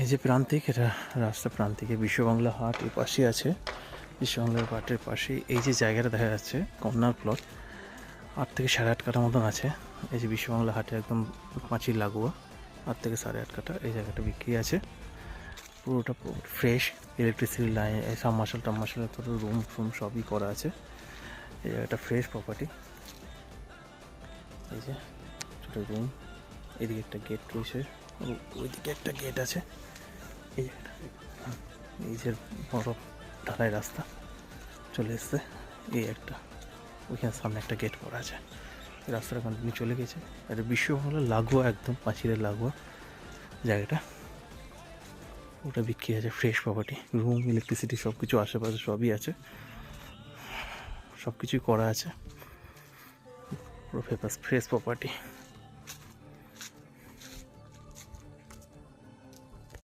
এই যে প্রান্তিক, এটা রাস্তা প্রান্তিকে বিশ্ববাংলা হাট এই পাশে আছে। বিশ্ববাংলার হাটের পাশে এই যে জায়গাটা দেখা যাচ্ছে কর্নার প্লট, 8 থেকে 8.5 কাঠা মতন আছে। এই যে বিশ্ববাংলা হাটে একদম পাঁচিল লাগোয়া, 8 থেকে 8.5 কাঠা এই জায়গাটা বিক্রি আছে। পুরোটা ফ্রেশ, ইলেকট্রিসিটি লাইন, সাবমার্শাল টাবমার্শাল, পুরো রুম ফুম সবই করা আছে। এই জায়গাটা ফ্রেশ প্রপার্টি। এই যে ছোটো রুম, এদিকে একটা গেট রয়েছে, ওইদিকে একটা গেট আছে। এই যে বড় ঢালাই রাস্তা চলে এসছে, এই একটা ওইখানে সামনে একটা গেট পড়া আছে। রাস্তাটা কন্টিনিউ চলে গেছে। এটা বিশ্ববাংলা লাগোয়া, একদম পাঁচিলের লাগোয়া জায়গাটা। ওটা বিক্রি আছে, ফ্রেশ প্রপার্টি, রুম, ইলেকট্রিসিটি সব কিছু আশেপাশে সবই আছে, সব কিছুই করা আছে, পুরো ফেমাস ফ্রেশ প্রপার্টি।